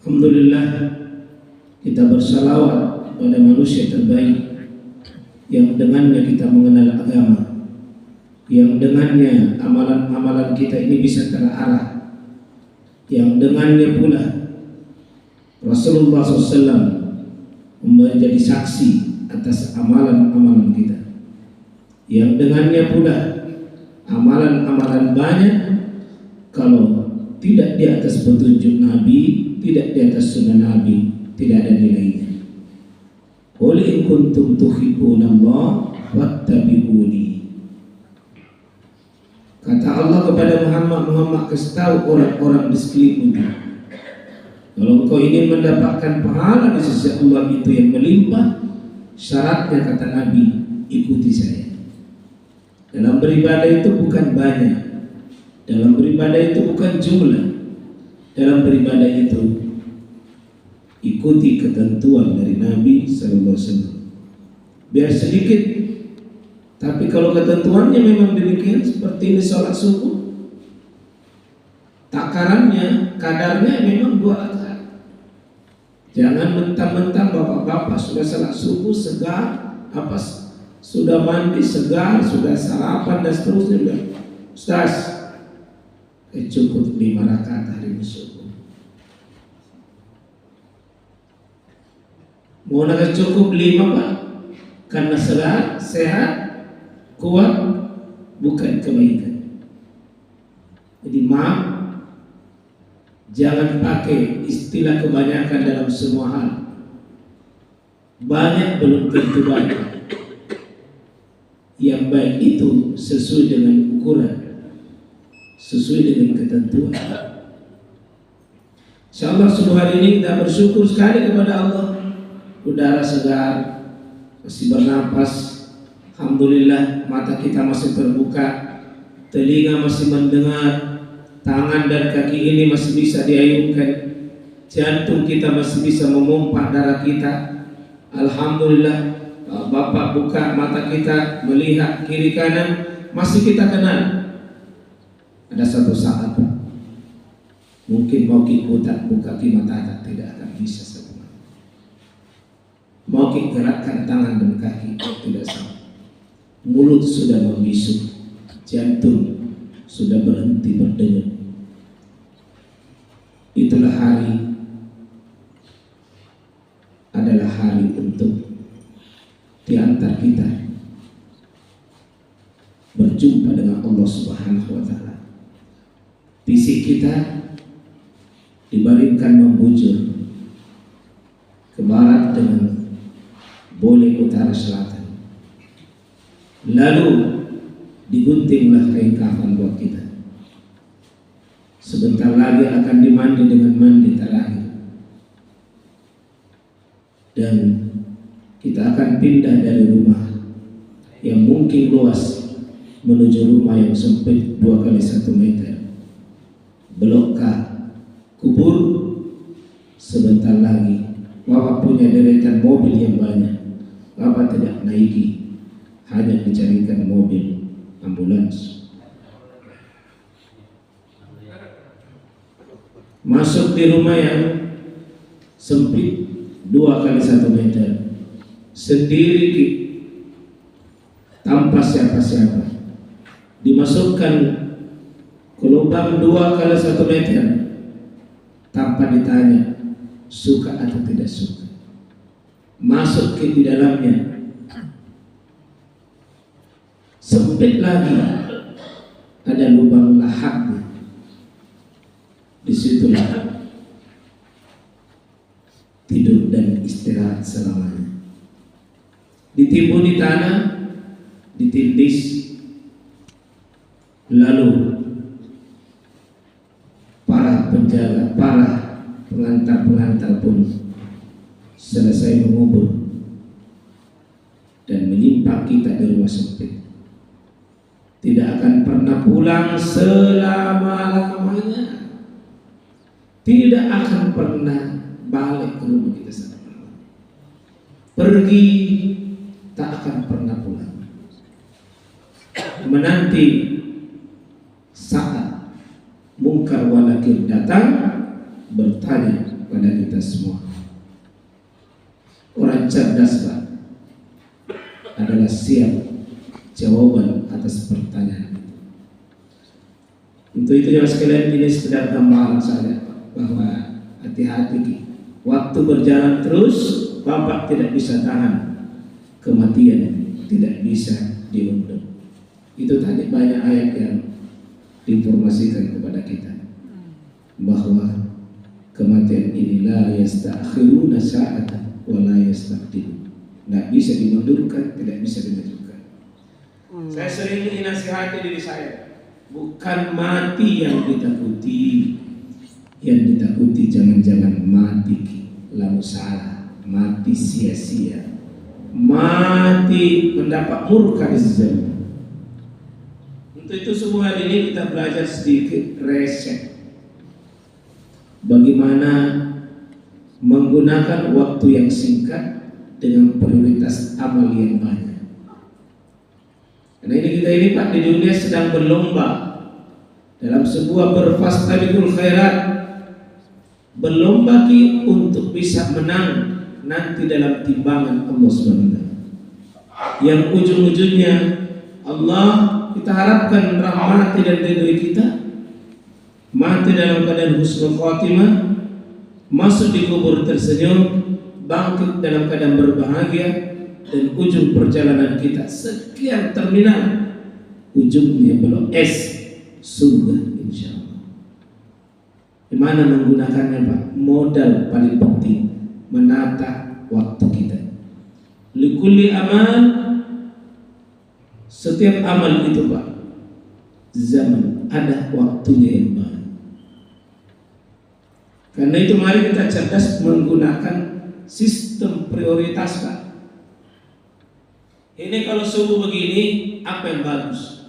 Alhamdulillah, kita bersalawat pada manusia terbaik yang dengannya kita mengenal agama, yang dengannya amalan-amalan kita ini bisa terarah, yang dengannya pula Rasulullah SAW menjadi saksi atas amalan-amalan kita, yang dengannya pula amalan-amalan banyak kalau tidak di atas petunjuk Nabi, tidak di atas sunnah Nabi, tidak ada nilainya. Qul in kuntum tuhibbunallah wattabi'uni. Kata Allah kepada Muhammad, kasih tahu orang-orang di sekelilingmu, kalau engkau ingin mendapatkan pahala di sisi Allah itu yang melimpah, syaratnya kata Nabi, ikuti saya. Dalam beribadah itu bukan banyak, dalam beribadah itu bukan jumlah, dalam beribadah itu ikuti ketentuan dari Nabi SAW. Biar sedikit, tapi kalau ketentuannya memang demikian, seperti ini sholat subuh, takarannya, kadarnya memang 2 rakaat. Jangan mentang-mentang bapak-bapak sudah sholat subuh segar, sudah mandi segar, sudah sarapan dan seterusnya. Ustaz, cukup 5 rakaat hari subuh. Mau nak cukup 5 Pak? Karena sehat, kuat, bukan kebaikan. Jadi maaf, jangan pakai istilah kebanyakan dalam semua hal. Banyak belum tentu baik. Yang baik itu sesuai dengan ukuran, sesuai dengan ketentuan. InsyaAllah subuh hari ini kita bersyukur sekali kepada Allah. Udara segar, masih bernapas. Alhamdulillah, mata kita masih terbuka, telinga masih mendengar, tangan dan kaki ini masih bisa diayunkan, jantung kita masih bisa memompa darah kita. Alhamdulillah, Bapak buka mata kita, melihat kiri kanan, masih kita kenal. Ada satu saat mungkin mau kita buka mata tidak akan bisa semua. Mau kita gerakkan tangan dan kaki tidak sama. Mulut sudah membisu, jantung sudah berhenti berdenyut. Itulah hari, adalah hari untuk diantar kita berjumpa dengan Allah Subhanahu wa Ta'ala. Fisik kita dibaringkan membujur ke barat dengan boleh utara selatan. Lalu diguntinglah kain kafan buat kita. Sebentar lagi akan dimandi dengan mandi terakhir. Dan kita akan pindah dari rumah yang mungkin luas menuju rumah yang sempit 2 kali 1 meter. Belokkah kubur? Sebentar lagi Bapak punya deretan mobil yang banyak, Bapak tidak naiki, hanya dicarikan mobil ambulans. Masuk di rumah yang sempit 2 kali 1 meter, sendiri tanpa siapa-siapa. Dimasukkan ke lubang 2 kali 1 meter tanpa ditanya suka atau tidak suka. Masuk ke di dalamnya, sempit lagi, ada lubang lahapnya. Disitulah tidur dan istirahat selamanya. Ditimbun di tanah, ditindis, lalu para penjaga, para pengantar-pengantar pun selesai mengubur dan menyimpan kita di rumah sempit. Tidak akan pernah pulang selama-lamanya. Tidak akan pernah balik ke rumah kita selama-lamanya. Pergi, tak akan pernah pulang. Menanti saat Munkar wa Nakir datang bertanya, pada kita semua. Orang cerdas Pak adalah siap jawaban atas pertanyaan. Untuk itu jemaah sekalian, ini sekedar gambaran saja bahwa hati-hati, waktu berjalan terus, Bapak tidak bisa tahan, kematian tidak bisa diundur. Itu tadi banyak ayat yang diinformasikan kepada kita bahwa kematian ini la yastakhiruna sa'atan wa la yastaqdimun. Tidak bisa dimundurkan, tidak bisa dimajukan. Saya sering menasihati diri saya, bukan mati yang ditakuti. Yang ditakuti jangan-jangan mati lalu salah, mati sia-sia, mati mendapat murka di zaman. Untuk itu semua hari ini kita belajar sedikit reset bagaimana menggunakan waktu yang singkat dengan prioritas amal yang banyak. Karena ini Pak di dunia sedang berlomba dalam sebuah berfastabiqul khairat, berlomba untuk bisa menang nanti dalam timbangan Allah SWT, yang ujung-ujungnya Allah kita harapkan rahmati dan ridhoi kita, mati dalam keadaan husnul khatimah, masuk di kubur tersenyum, bangkit dalam keadaan berbahagia, dan ujung perjalanan kita sekian terminal, ujungnya belum surga insyaallah. Gimana menggunakannya Pak? Modal paling penting menata waktu kita. Likulli amal, setiap amal itu Pak, zaman ada waktunya yang baik. Karena itu mari kita cerdas menggunakan sistem prioritas Pak. Ini kalau subuh begini, apa yang bagus?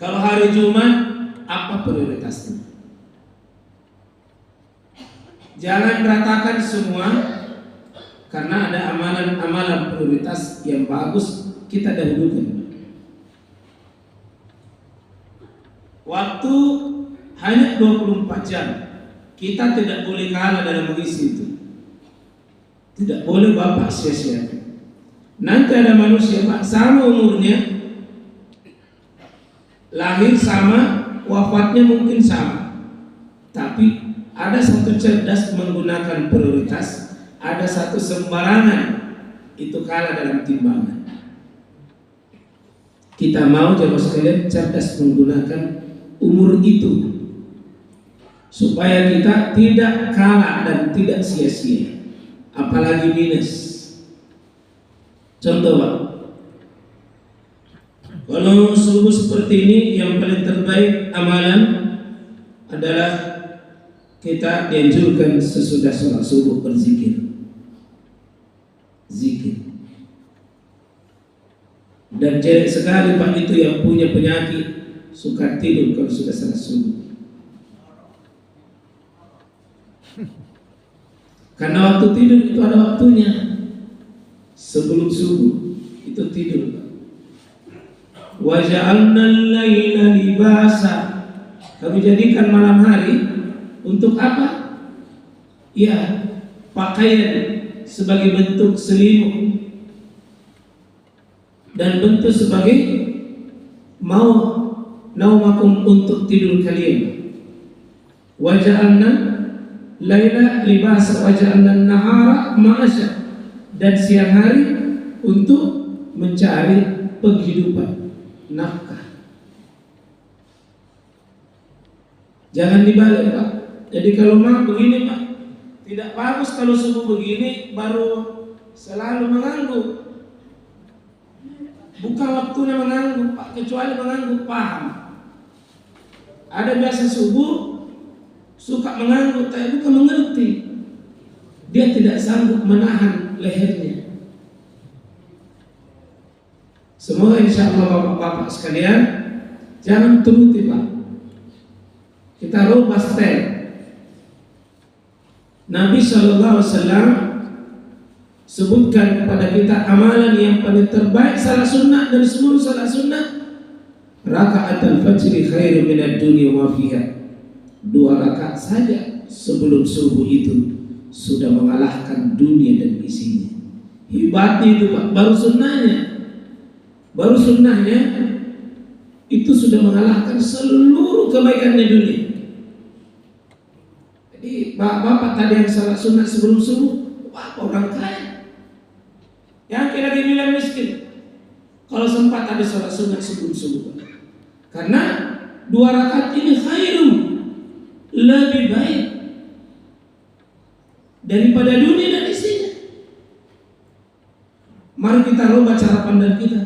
Kalau hari Jumat, apa prioritasnya? Jangan ratakan semua, karena ada amalan-amalan prioritas yang bagus kita dahulukan. Waktu hanya 24 jam. Kita tidak boleh kalah dalam mengisi itu. Tidak boleh Bapak sia-siakan. Nanti ada manusia Pak sama umurnya, lahir sama, wafatnya mungkin sama, tapi ada satu cerdas menggunakan prioritas, ada satu sembarangan, itu kalah dalam timbangan. Kita mau jemaah sekalian cerdas menggunakan umur itu supaya kita tidak kalah dan tidak sia-sia, apalagi minus. Contoh Pak, kalau subuh seperti ini, yang paling terbaik amalan adalah kita dianjurkan sesudah sholat subuh berzikir, zikir. Dan jelek sekali Pak itu yang punya penyakit suka tidur kalau sudah sholat subuh. Karena waktu tidur itu ada waktunya. Sebelum subuh itu tidur. Wa ja'alna al-laila libasa. Kami jadikan malam hari untuk apa? Ya, pakaian sebagai bentuk selimut dan bentuk sebagai mau naumakum untuk tidur kalian. Wa ja'alna laila libasa wa ja'alna an-nahara ma'asya. Dan siang hari untuk mencari penghidupan, nafkah. Jangan dibalik Pak. Jadi kalau mau begini Pak, tidak bagus kalau subuh begini baru selalu mengganggu. Bukan waktunya mengganggu Pak, kecuali mengganggu paham. Ada biasa subuh suka mengganggu, tapi bukan mengerti. Dia tidak sanggup menahan lehernya. Semoga insya Allah Bapak-bapak sekalian jangan turuti Pak. Kita rubah style. Nabi SAW sebutkan kepada kita amalan yang paling terbaik salat sunnah dari seluruh salat sunnah. Raka'at al-fajri khairu minad dunya wa fiha. 2 rakaat saja sebelum subuh itu sudah mengalahkan dunia dan isinya. Hebatnya itu Pak, baru sunnahnya itu sudah mengalahkan seluruh kebaikannya dunia. Jadi bapak tadi yang salat sunnah sebelum subuh, wah orang kaya. Yang kira dibilang miskin, kalau sempat ada salat sunnah sebelum subuh. Karena 2 rakaat ini khairum, lebih baik daripada dunia dan isinya. Mari kita rubah cara pandang kita.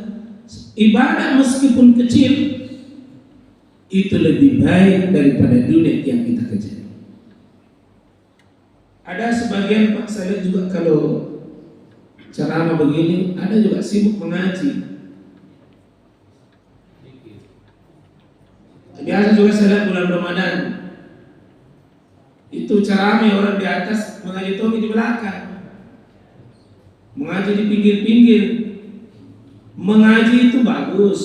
Ibadah meskipun kecil itu lebih baik daripada dunia yang kita kejar. Ada sebagian Pak, saya lihat juga kalau ceramah begini, ada juga sibuk mengaji. Biasa juga saya lihat bulan Ramadan, itu ceramah orang di atas, mengaji topi di belakang, mengaji di pinggir-pinggir. Mengaji itu bagus,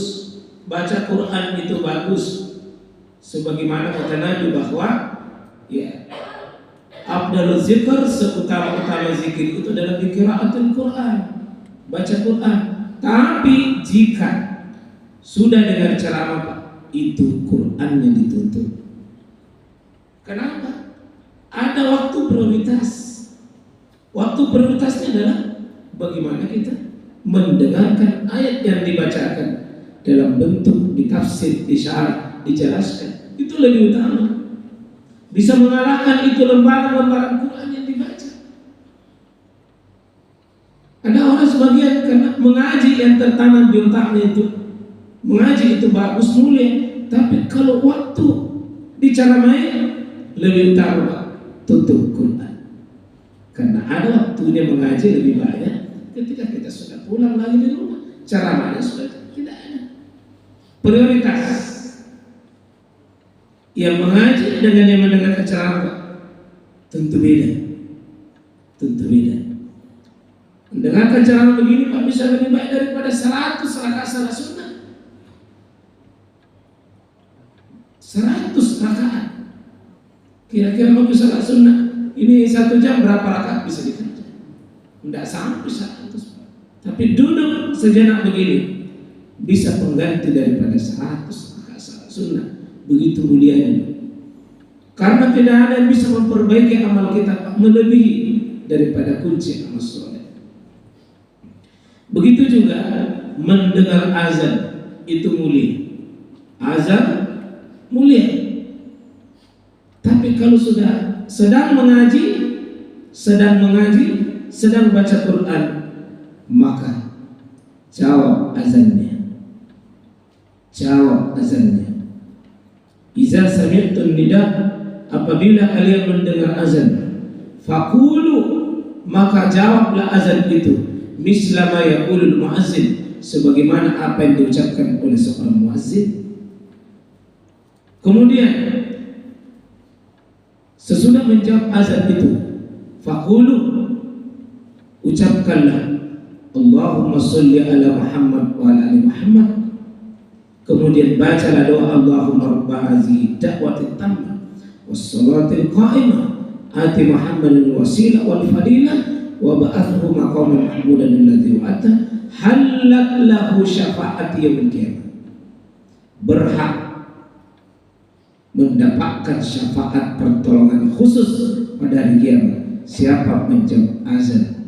baca Quran itu bagus, sebagaimana kata Nabi bahwa ya afdalul zikr, seutama-utama zikir itu adalah qiraatul Quran, baca Quran. Tapi jika sudah dengar ceramah Pak, itu Qurannya ditutup. Kenapa? Ada waktu prioritas. Waktu prioritasnya adalah bagaimana kita mendengarkan ayat yang dibacakan dalam bentuk ditafsir, disyarah, dijelaskan. Itu lebih utama. Bisa mengalahkan itu lembaran-lembaran Quran yang dibaca. Ada orang sebagian karena mengaji yang tertanam di otaknya itu, mengaji itu bagus, mulia, tapi kalau waktu bicara main lebih utama tutup Quran. Karena ada waktunya mengaji lebih banyak ketika kita sudah pulang lagi di rumah. Cara mana sudah tidak ada. Prioritas yang mengaji dengan yang mendengarkan ceramah tentu beda. Tentu beda. Mendengarkan ceramah begini Pak bisa lebih baik daripada 100 rakaat salat sunnah. 100 rakaat. Kira-kira mau salat sunnah ini 1 jam berapa rakaat bisa dikerjakan? Tidak sampai 100. Tapi duduk sejenak begini bisa pengganti daripada 100 rakaat salat sunnah. Begitu mulianya. Karena tidak ada yang bisa memperbaiki amal kita melebihi daripada kunci amal soleh. Begitu juga mendengar azan itu mulia. Azan mulia. Tapi kalau sudah sedang mengaji, sedang baca Quran, maka jawab azannya. Iza sami'tun nida, apabila kalian mendengar azan, faqulu, maka jawablah azan itu misla ma yaqulul muazzin, sebagaimana apa yang diucapkan oleh seorang muazzin. Kemudian sesudah menjawab azan itu, faqulu, ucapkanlah Allahumma sholli ala Muhammad wa ala ali Muhammad. Kemudian bacalah doa Allahumma rabba hazihi da'watit tammah wassalatil qa'imah ati Muhammadin wasilah wal fadilah wa ba'athu maqaman mahmudan alladzi wa'ata halak lahu syafa'ati yaumil qiyamah. Berhak mendapatkan syafaat pertolongan khusus pada hari kiamat siapa menjawab azan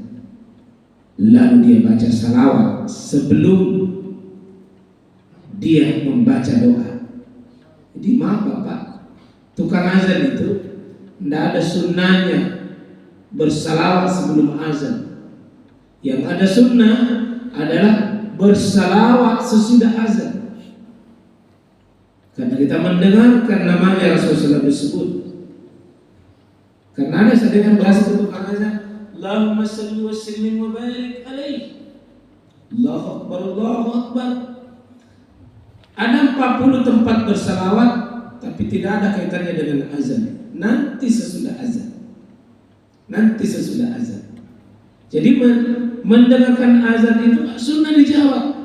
lalu dia baca salawat sebelum dia membaca doa. Jadi maaf Bapak, tukang azan itu tidak ada sunnahnya bersalawat sebelum azan. Yang ada sunnah adalah bersalawat sesudah azan. Karena kita mendengarkan namanya Rasulullah disebut. Karena ada saya dengar bahasa tukang azan, Allahumma salli wa sallim wa barik alaihi. Allahu Akbar, Allahu Akbar. Ada 40 tempat bersalawat, tapi tidak ada kaitannya dengan azan. Nanti sesudah azan. Jadi mendengarkan azan itu sunnah dijawab,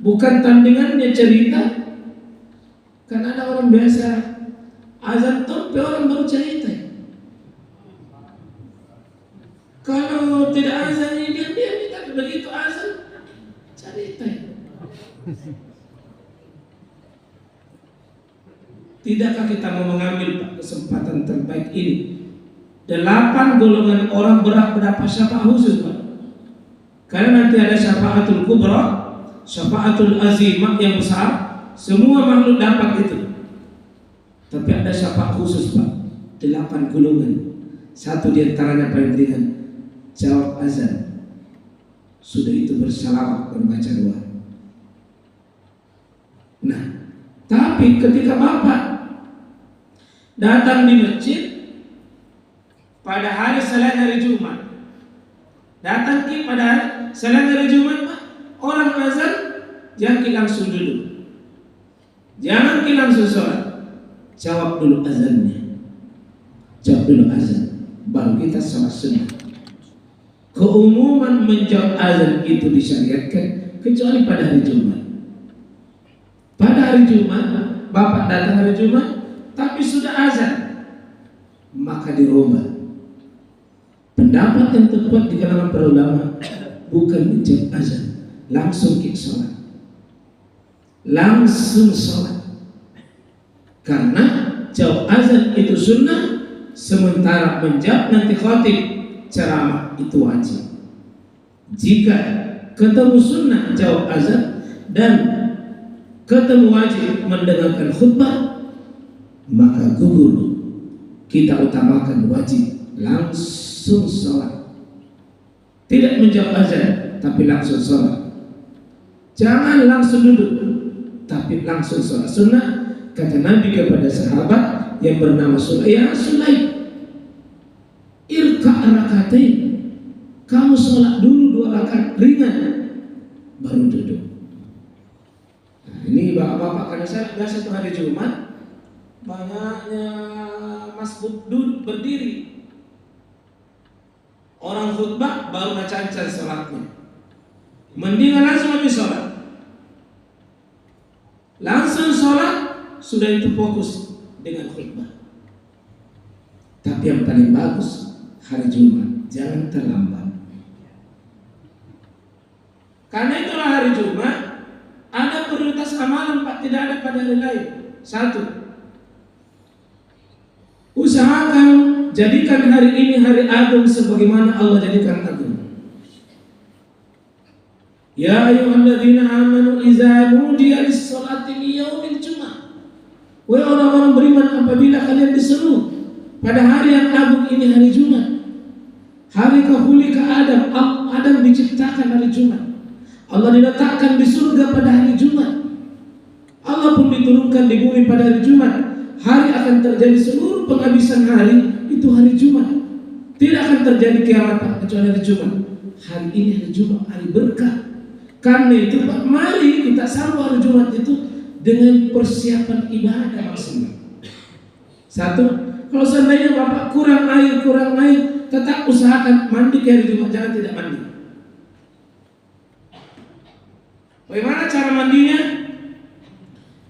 bukan tandingannya cerita. Karena ada orang biasa azan tapi orang baru cerita. kok tidak azan ini diam-diam, tapi begitu azan cerita. Tidakkah kita mau mengambil kesempatan terbaik ini? 8 golongan orang berhak mendapat syafaat khusus, Pak. Karena nanti ada syafaatul kubra, syafaatul azimah yang besar, semua makhluk dapat itu. Tapi ada syafaat khusus, Pak. 8 golongan. Satu di antaranya paling ringan, jawab azan. Sudah itu bersalawat, berbaca doa. Nah, tapi ketika Bapak datang di masjid pada hari selain hari Jumat, datang pada hari selain hari Jumat, Pak, orang azan, jangan langsung duduk, jangan langsung sholat, jawab dulu azannya, jawab dulu azan, baru kita sholat sunnah. Keumuman menjawab azan itu disyariatkan kecuali pada hari Jumat. Pada hari Jumat, Bapak datang hari Jumat, tapi sudah azan, maka dirubah. Pendapat yang tepat di kalangan para ulama, bukan menjawab azan, langsung kita sholat, langsung sholat. Karena jawab azan itu sunnah, sementara menjawab nanti khatib ceramah itu wajib. Jika ketemu sunnah jawab azan dan ketemu wajib mendengarkan khutbah, maka gugur. Kita utamakan wajib, langsung sholat. Tidak menjawab azan, tapi langsung sholat. Jangan langsung duduk, tapi langsung sholat sunnah. Kata Nabi kepada sahabat yang bernama Sulaim, ya Sulaim, irka' rakatain, kamu sholat dulu 2 rakaat ringan, baru duduk. Nah, ini bapak-bapak, karena saya biasa tuh hari Jumat banyaknya masbuk duduk berdiri, orang khutbah baru ngacancan sholatnya, mendingan langsung habis sholat, langsung sholat, sudah itu fokus dengan khutbah. Tapi yang paling bagus hari Jumat, jangan terlambat. Karena itulah hari Jumat ada prioritas amalan, Pak, tidak ada pada hari lain. 1, usahakan jadikan hari ini hari agung sebagaimana Allah jadikan agung. Ya ayyuhalladzina amanu idza nudiya lis-sholati min yaumil jumu'ah. Wahai orang-orang beriman, apabila kalian diseru pada hari yang agung ini, hari Jumat, hari kahulika Adam, Adam diciptakan hari Jumat, Allah diletakkan di surga pada hari Jumat, Allah pun diturunkan di bumi pada hari Jumat. Hari akan terjadi seluruh penghabisan hari itu hari Jumat. Tidak akan terjadi kiamat kecuali hari Jumat. Hari ini hari Jumat, hari berkah. Karena itu, Pak, mari kita sambut hari Jumat itu dengan persiapan ibadah maksimal. 1, kalau seandainya Bapak kurang air, tetap usahakan mandi ke hari Jumat, jangan tidak mandi. Bagaimana cara mandinya?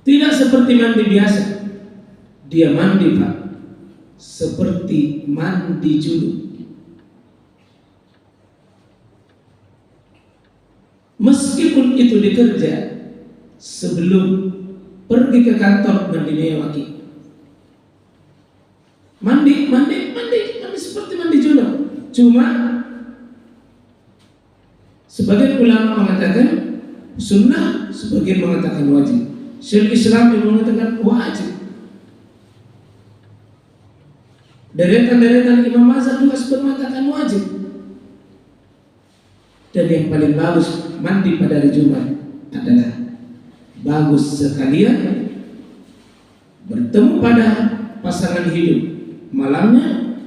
Tidak seperti mandi biasa. Dia mandi, Pak, seperti mandi junub. Meskipun itu dikerja sebelum pergi ke kantor, mandinya wajib. Mandi seperti mandi junub. Cuma sebagian ulama mengatakan sunnah, sebagian mengatakan wajib. Syekh Islam yang mengatakan wajib. Deretan-deretan Imam Mazhab juga mengatakan wajib. Dan yang paling bagus mandi pada hari Jumat adalah bagus sekalian bertemu pada pasangan hidup malamnya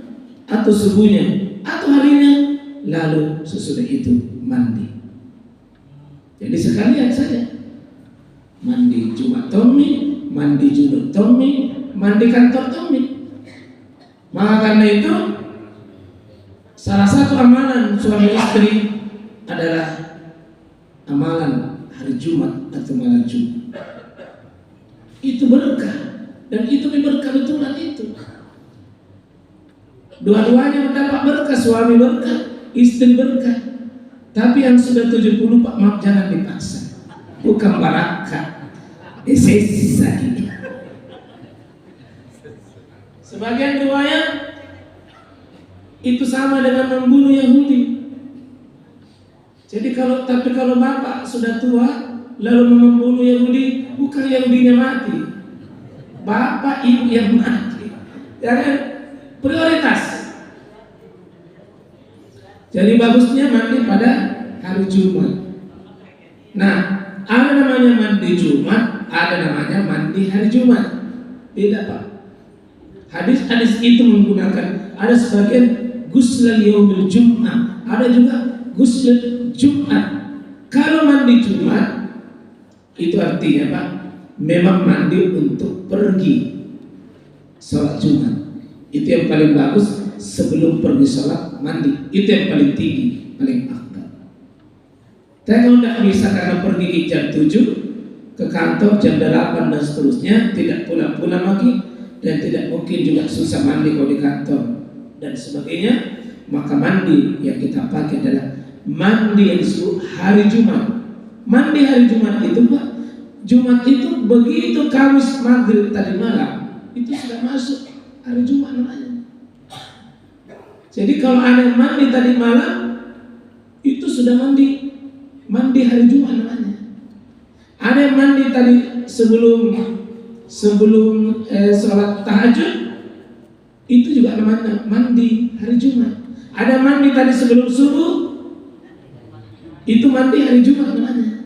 atau subuhnya atau harinya, lalu sesudah itu mandi. Jadi sekalian saja mandi Jumat Tommy, mandi Junub Tommy, mandi kantor Tommy. Maka karena itu salah satu amalan suami istri adalah amalan hari Jumat atau malam Jumat. Itu berkah, dan itu berkah betulan itu. Dua-duanya mendapat berkah, suami berkah, istri berkah. Tapi yang sudah 70 Pak, maaf jangan dipaksa. Bukan barakah. Sisa ini. Sebagian riwayat itu sama dengan membunuh Yahudi. Jadi kalau bapak sudah tua lalu membunuh Yahudi, bukan Yahudinya mati, bapak ibu yang mati. Jangan prioritas. Jadi bagusnya mandi pada hari Jumat. Nah, ada namanya mandi Jumat, ada namanya mandi hari Jumat. Beda Pak. Hadis-hadis itu menggunakan, ada sebagian ghuslul yaumil Jum'ah, ada juga ghuslul Jumat. Kalau mandi Jumat itu artinya Pak, memang mandi untuk pergi sholat Jumat. Itu yang paling bagus. Sebelum pergi sholat mandi, itu yang paling tinggi, paling afdal. Tapi kalau tidak bisa karena pergi jam 7 ke kantor jam 8 dan seterusnya, tidak pulang-pulang lagi, dan tidak mungkin juga susah mandi kalau di kantor dan sebagainya, maka mandi yang kita pakai adalah mandi yang disebut hari Jumat. Mandi hari Jumat itu Pak, Jumat itu begitu Kamis maghrib tadi malam, itu sudah masuk hari Jumat namanya. Jadi kalau ada yang mandi tadi malam, itu sudah mandi hari Jumat namanya. Ada yang mandi tadi sebelum sholat tahajud, itu juga namanya mandi hari Jumat. Ada mandi tadi sebelum subuh, itu mandi hari Jumat namanya.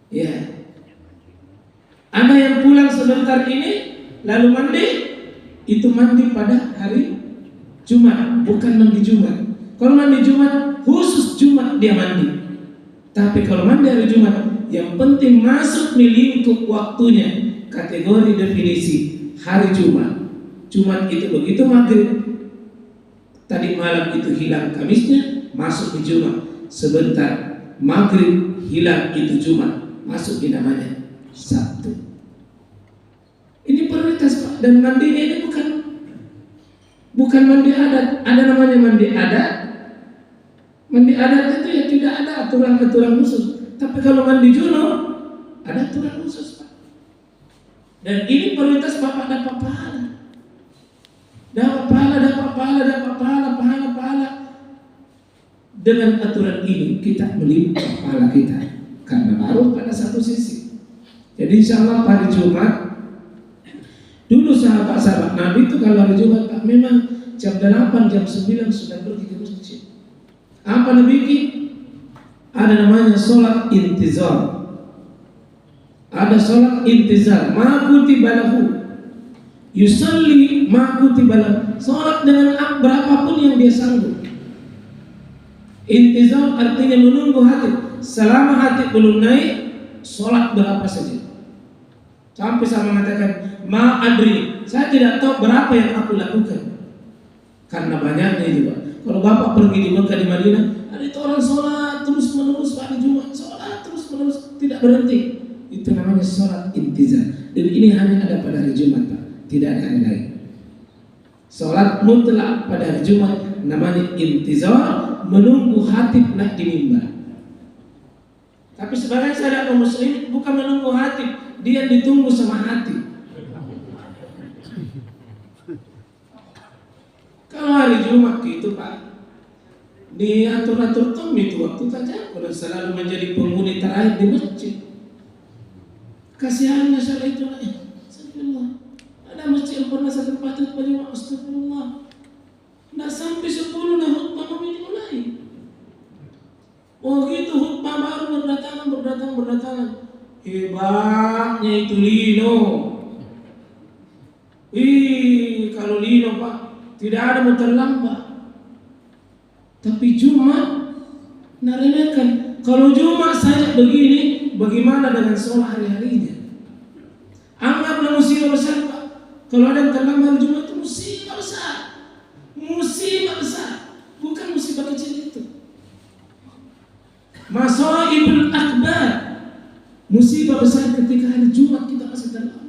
Ya. Ada yang pulang sebentar ini lalu mandi, itu mandi pada hari Jumat, bukan mandi Jumat. Kalau mandi Jumat, khusus Jumat dia mandi. Tapi kalau mandi hari Jumat, yang penting masuk di lingkup waktunya, kategori definisi hari Jumat. Jumat itu begitu maghrib, tadi malam itu hilang Kamisnya, masuk di Jumat. Sebentar maghrib hilang itu Jumat, masuk di namanya Sabtu. Ini prioritas Pak, dan mandinya ini bukan mandi adat. Ada namanya mandi adat. Mandi adat itu ya tidak ada aturan-aturan khusus. Tapi kalau mandi junub ada aturan khusus Pak. Dan ini prioritas Bapak dapat pahala. Dapat pahala. Dengan aturan ini kita melimpah pahala kita. Karena baru pada satu sisi. Jadi insya Allah hari Jumat, dulu sahabat-sahabat Nabi itu kalau hari Jumat Pak, memang jam 8, jam 9 sudah pergi ke masjid. Apa lebih? Ada namanya sholat intizar. Ada sholat intizar. Ma kutiba lahu yusalli ma kutiba lahu. Sholat dengan berapapun yang dia sanggup. Intizar artinya menunggu hati. Selama hati belum naik, sholat berapa saja. Sampai sama mengatakan ma adri, saya tidak tahu berapa yang aku lakukan. Karena banyaknya juga. Kalau Bapak pergi di Mekah, di Madinah, ada itu orang sholat terus menerus hari Jumat, sholat terus menerus tidak berhenti. Itu namanya sholat intizar. Dan ini hanya ada pada hari Jumat Pak, tidak ada hari lain. Sholat mutlak pada hari Jumat namanya intizar, menunggu hatib naik di mimbar. Tapi sebagian sahabat muslim bukan menunggu hatib, dia ditunggu sama hatib. Kalau hari Jumat itu Pak, diatur-atur itu waktu saja, dan selalu menjadi penghuni terakhir di masjid. Kasihannya salah itu, astagfirullah. Ada masjid yang pernah saya tempatkan pada astagfirullah. Tidak sampai 10 nah khutbah kami dimulai. Oh gitu, khutbah baru berdatangan. Hebatnya itu Lino. Kalau Lino Pak, tidak ada muter lambat. Tapi Jumat naremehkan. Kalau Jumat saja begini, bagaimana dengan sholat hari-harinya? Anggaplah musibah besar Pak. Kalau ada yang terlambat hari Jumat itu musibah besar. Bukan musibah kecil itu. Masaibul akbar, musibah besar ketika hari Jumat kita masih terlambat.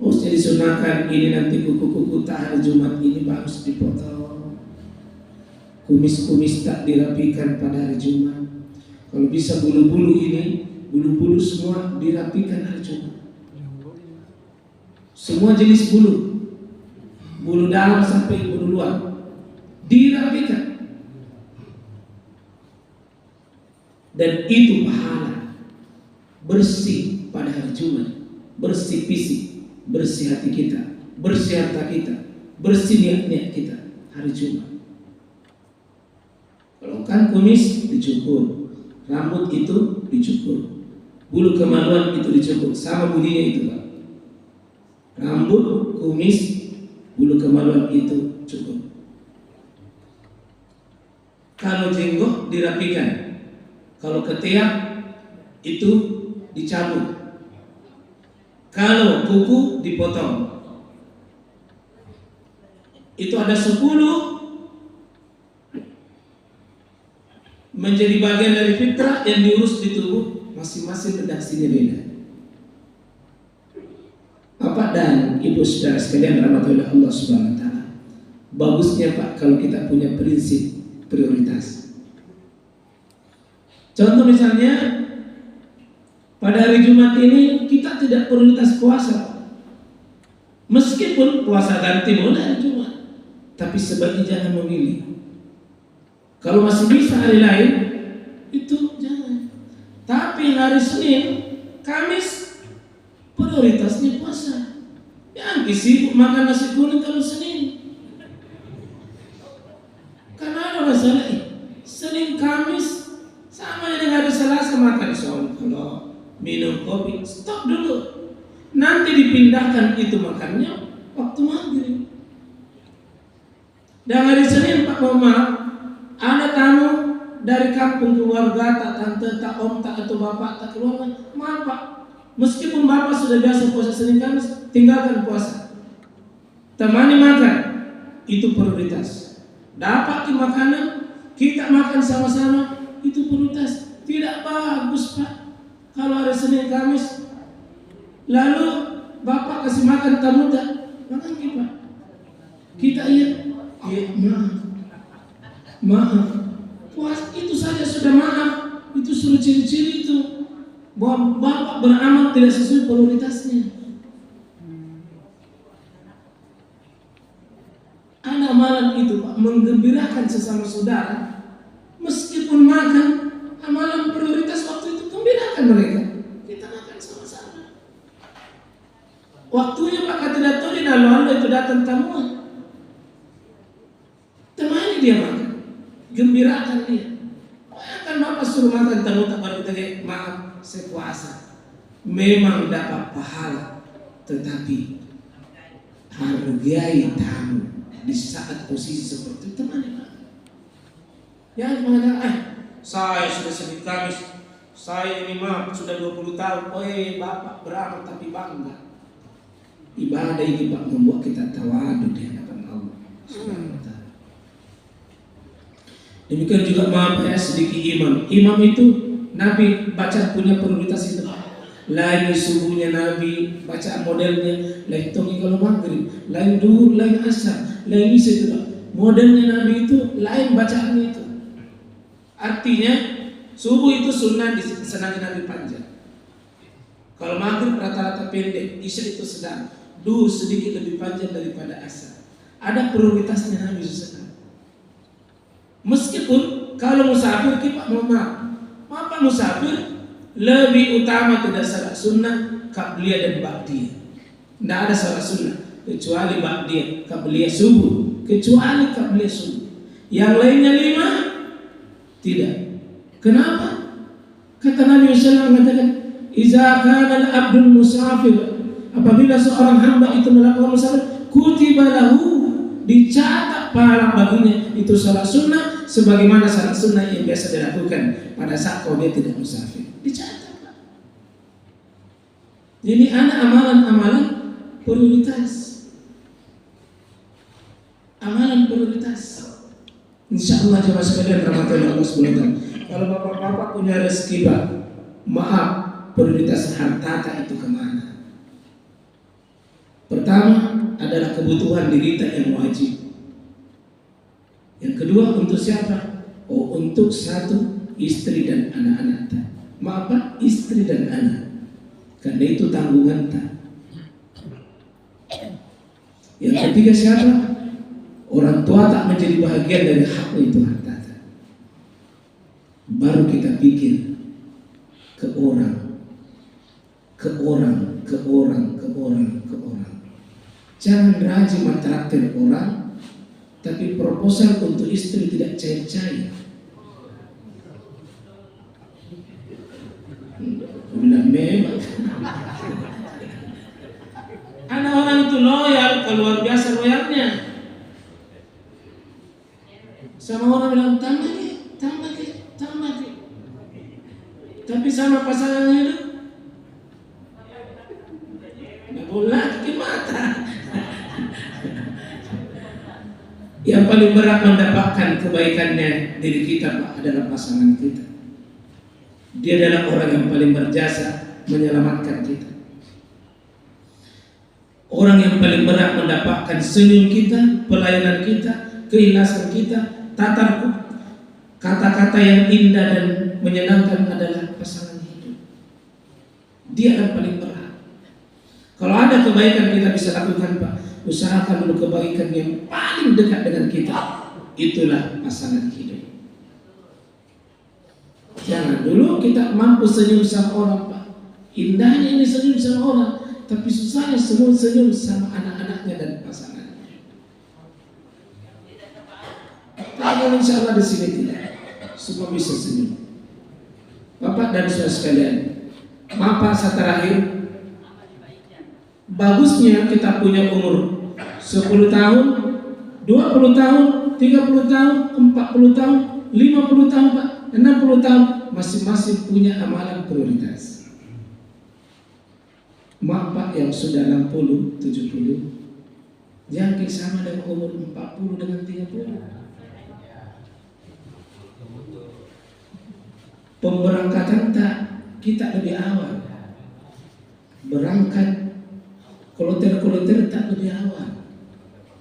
Oh, jadi disunahkan ini nanti kuku-kuku tak hari Jumat ini bagus dipotong, kumis-kumis tak dirapikan pada hari Jumat. Kalau bisa bulu-bulu ini, bulu-bulu semua dirapikan hari Jumat. Semua jenis bulu, bulu dalam sampai bulu luar dirapikan. Dan itu pahala bersih pada hari Jumat, bersih fisik, bersih hati kita, bersih harta kita, bersih niat-niat kita hari Jumat. Kalau kan kumis dicukur, rambut itu dicukur, bulu kemaluan itu dicukur, sama bunyinya itu Pak. Rambut, kumis, bulu kemaluan itu cukup. Kalau jenggot dirapikan, kalau ketiak itu dicabut, kalau kuku dipotong. Itu ada 10 menjadi bagian dari fitrah yang diurus di tubuh masing-masing, redaksinya beda. Bapak dan Ibu saudara sekalian rahmatullahi Allah Subhanahu wa taala. Bagusnya Pak kalau kita punya prinsip prioritas. Contoh misalnya pada hari Jumat ini kita tidak prioritas puasa. Meskipun puasa ganti boleh hari Jumat, tapi sebaiknya jangan memilih. Kalau masih bisa hari lain itu jangan. Tapi hari Senin, Kamis prioritasnya puasa. Yang sibuk makan nasi kuning kalau Senin. Karena ada masalah Senin Kamis sama dengan hari Selasa makan soal. Kalau minum kopi stop dulu. Nanti dipindahkan itu makannya waktu maghrib. Dan hari Senin Pak Maaf, ada tamu dari kampung keluarga, tak tante, tak om, tak atau bapak, tak keluarga. Maaf Pak, meskipun bapak sudah biasa puasa Senin Kamis, tinggalkan puasa. Temani makan, itu prioritas. Dapat makanan, kita makan sama-sama, itu prioritas. Tidak bagus Pak, kalau hari Senin Kamis, lalu bapak kasih makan tamu tak, makan kita. Kita maaf. Puas itu saja sudah maaf. Itu suruh ciri-ciri itu bahwa bapak beramal tidak sesuai prioritasnya. Ada amalan itu Pak, menggembirakan sesama saudara. Meskipun makan, amalan prioritas waktu itu gembirakan mereka. Kita makan sama-sama. Waktunya Pak kata datang lalu itu datang tamu. Temani dia makan, gembirakan dia. Kan bapak suruh makan tamu tak baru kita maaf saya puasa. Memang dapat pahala, tetapi hargai tamu di saat posisi seperti itu temani Pak. Yang mengatakan, saya sudah Senin Kamis, saya ini maaf sudah 20 tahun. Bapak beramal tapi bangga. Ibadah ini Pak membuat kita tawadu di hadapan Allah Subhanahu wa taala. Demikian juga maaf ya sedikit imam. Imam itu Nabi baca punya prioritas itu. Lain subuhnya Nabi bacaan modelnya, lain tongi kalau maghrib, lain duhur, lain asar, lain isya itu. Modelnya Nabi itu lain bacaannya itu. Artinya subuh itu sunnah disenangi Nabi panjang. Kalau maghrib rata-rata pendek, isya itu sedang, duhur sedikit lebih panjang daripada asar. Ada prioritasnya Nabi sesekali. Meskipun kalau musafir kita mau maaf musafir lebih utama tidak salat sunnah qabliyah dan ba'diyah. Tidak ada salat sunnah kecuali ba'diyah, qabliyah subuh, kecuali qabliyah subuh. Yang lainnya 5 tidak. Kenapa? Kata Nabi SAW mengatakan, "Iza kana al-abdul musafir." Apabila seorang hamba itu melakukan musafir, kutiba lahu, dicatat pahala baginya itu salat sunnah sebagaimana salat sunnah yang biasa dilakukan pada saat kalau dia tidak musafir. Dicatat Pak. Jadi ada amalan-amalan prioritas. Amalan prioritas. Insyaallah jemaah sekalian rahmatullahi Allah subhanahu. Kalau bapak-bapak punya rezeki Pak, maaf prioritas harta itu kemana? Pertama adalah kebutuhan diri kita yang wajib. Yang kedua untuk siapa? Oh, untuk satu, istri dan anak-anak ta. Maaf, istri dan anak. Karena itu tanggungan ta. Yang ketiga siapa? Orang tua tak menjadi bahagian dari hak itu harta. Baru kita pikir ke orang. Jangan rajin mentraktir orang, tapi proposal untuk istri tidak cair-cair. Bilang memang. Ada orang itu loyal, luar biasa loyalnya. Sama orang bilang tambah lagi. Tapi sama pasangannya itu nggak boleh ke mata. Yang paling berat mendapatkan kebaikannya diri kita, Pak, adalah pasangan kita. Dia adalah orang yang paling berjasa menyelamatkan kita. Orang yang paling berat mendapatkan senyum kita, pelayanan kita, keikhlasan kita, kata-kata yang indah dan menyenangkan adalah pasangan hidup. Dia yang paling berat. Kalau ada kebaikan kita bisa lakukan, Pak, usahakan dulu kebaikan yang paling dekat dengan kita. Itulah pasangan hidup. Jangan dulu kita mampu senyum sama orang, Pak. Indahnya ini senyum sama orang, tapi susahnya semua senyum sama anak-anaknya dan pasangannya. Tapi insya Allah di sini tidak. Semua bisa senyum. Bapak dan saudara sekalian, maaf saya terakhir. Bagusnya kita punya umur 10 tahun, 20 tahun, 30 tahun, 40 tahun, 50 tahun, Pak, 60 tahun, masing-masing punya amalan prioritas. Maaf Pak yang sudah 60, 70, jangan sama dengan umur 40 dengan 30. Pemberangkatan kita lebih awal. Berangkat kloter tak lebih awal.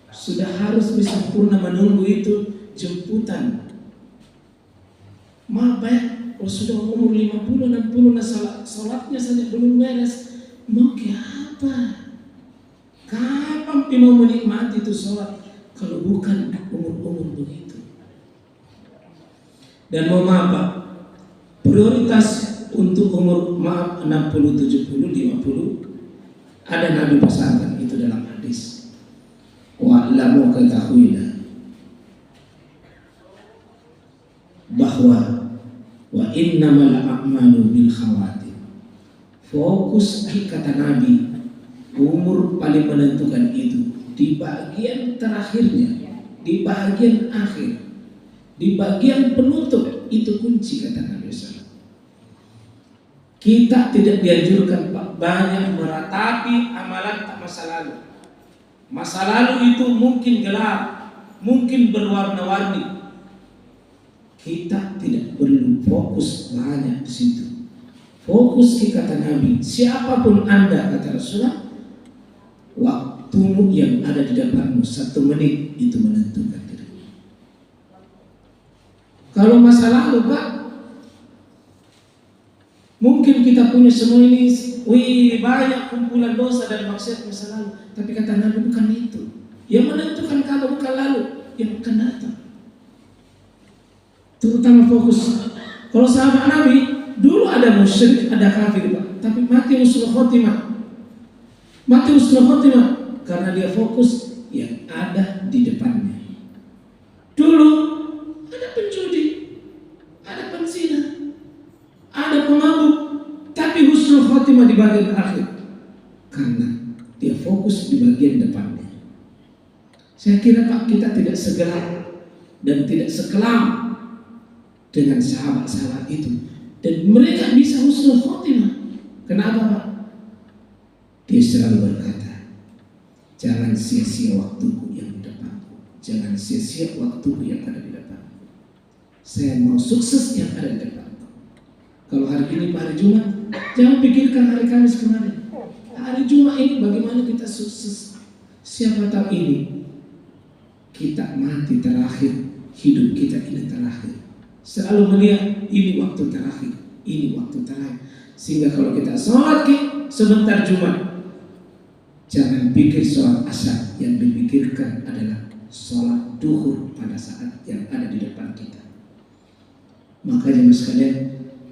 Sudah harus sempurna menunggu itu jemputan. Maaf ya, kalau sudah umur 50, 60, salatnya saja belum beres, mau ke apa? Kapan mau menikmati itu salat kalau bukan umur-umur begitu? Dan mau maaf Pak, prioritas untuk umur 60, 70, 50 ada Nabi pesankan itu dalam hadis. Wa'lamu, ketahuilah bahwa wa innamal a'malu bil khawatim. Fokus kata Nabi, umur paling menentukan itu di bagian terakhirnya, di bagian akhir, di bagian penutup, itu kunci kata Nabi SAW. Kita tidak dianjurkan Pak banyak meratapi amalan tak masa lalu. Masa lalu itu mungkin gelap, mungkin berwarna-warni. Kita tidak perlu fokus banyak di situ. Fokus kata Nabi, siapapun Anda kata Rasulullah, waktumu yang ada di depanmu 1 menit itu menentukan dirimu. Kalau masa lalu Pak, mungkin kita punya semua ini, banyak kumpulan dosa dan maksiat masa lalu. Tapi kata Nabi bukan itu. Yang menentukan kalau bukan lalu, yang akan datang. Terutama fokus. Kalau sahabat Nabi, dulu ada musyrik, ada kafir Pak, tapi mati husnul khotimah. Mati husnul khotimah karena dia fokus yang ada di depannya. Dulu ada penjudi, ada penzina, ada pemabuk, tapi husnul khotimah di bagian akhir karena dia fokus di bagian depannya. Saya kira Pak, kita tidak segelap dan tidak sekelam dengan sahabat-sahabat itu, dan mereka bisa husnul khotimah. Kenapa Pak? Dia selalu berkata, jangan sia-sia waktuku yang di depanku, jangan sia-sia waktuku yang ada di depanku. Saya mau sukses yang ada di depanku. Kalau hari ini hari Jumat, jangan pikirkan hari Kamis kemarin. hari Jumat ini bagaimana kita sukses. Siapa tahu ini kita mati terakhir, hidup kita ini terakhir. Selalu melihat ini waktu terakhir, ini waktu terakhir. Sehingga kalau kita sholat sebentar Jumat, jangan pikir sholat asar, yang dipikirkan adalah sholat duhur pada saat yang ada di depan kita. Makanya sekalian,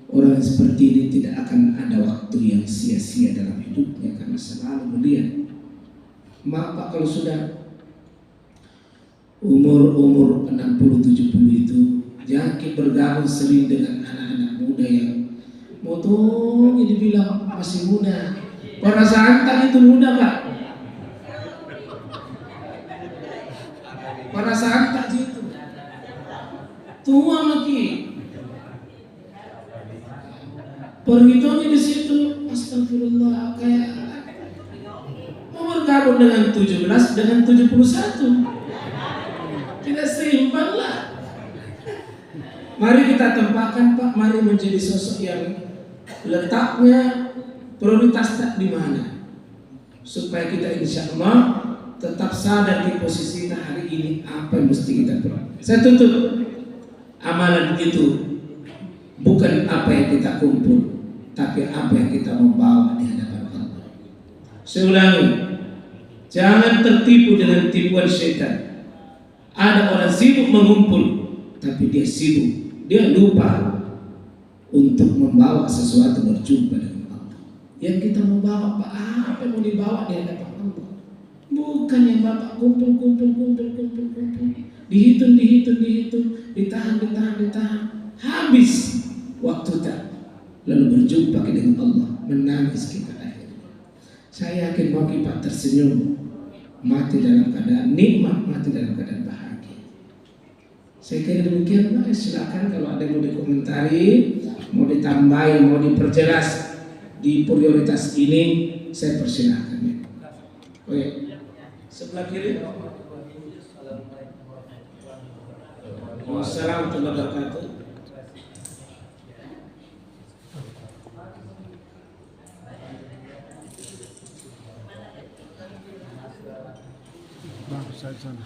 orang seperti ini tidak akan ada waktu yang sia-sia dalam hidupnya, karena selalu melihat. Maaf Pak, kalau sudah umur 60-70 itu, jangan bergabung sering dengan anak-anak muda yang motonya dibilang masih muda. Perasaan tak itu muda Pak. Perasaan tak itu tua lagi. Perhitungnya di situ, astagfirullah, kayak mau bergabung dengan 17 dengan 71. Tidak seimbang lah. Mari kita tempatkan Pak, mari menjadi sosok yang letaknya prioritas tak di mana, supaya kita insya Allah tetap sadar di posisi kita hari ini apa yang mesti kita perbuat. Saya tutup, amalan itu bukan apa yang kita kumpul, tapi apa yang kita membawa di hadapan Allah. Saya ulangi, jangan tertipu dengan tipuan syaitan. Ada orang sibuk mengumpul, tapi dia sibuk, dia lupa untuk membawa sesuatu berjumpa dengan Allah. Yang kita membawa apa yang mau dibawa di hadapan Allah? Bukan yang Bapak kumpul, dihitung, ditahan, habis waktu tak, lalu berjumpa dengan Allah, menangis kita akhirnya. Saya yakin mau kita tersenyum, mati dalam keadaan nikmat, mati dalam keadaan bahagia. Saya kira demikian Pak. Silakan kalau ada yang mau dikomentari, mau ditambahi, mau diperjelas di prioritas ini, saya persilahkan ya. Oke, sebelah kiri. Wassalamualaikum warahmatullahi wabarakatuh. Sana.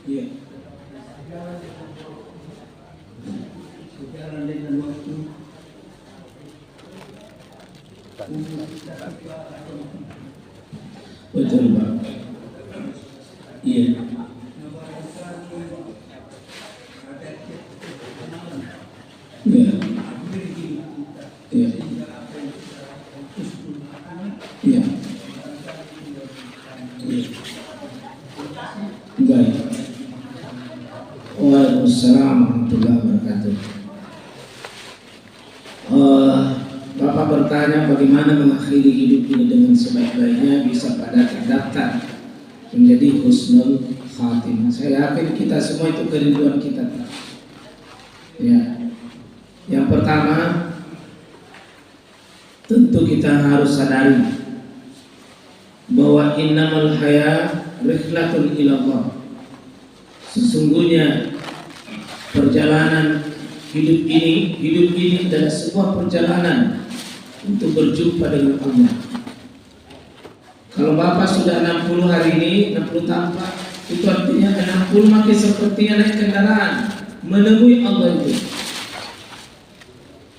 Iya. Sejalan dengan waktu. Betul Pak. Iya. Iya. Iya. Iya. Baik. Waalaikumsalam warahmatullahi wabarakatuh. Bapak bertanya bagaimana mengakhiri hidup ini dengan sebaik-baiknya bisa pada terdaftar menjadi husnul khatimah. Saya yakin kita semua itu kerinduan kita. Ya. Yang pertama, tentu kita harus sadari bahwa innamal haya rihlatun ilallah. Sesungguhnya perjalanan hidup ini adalah sebuah perjalanan untuk berjumpa dengan Allah. Kalau Bapak sudah 60 hari ini, 60 tampak, itu artinya 60 makin sepertinya naik kendaraan menemui Allah itu.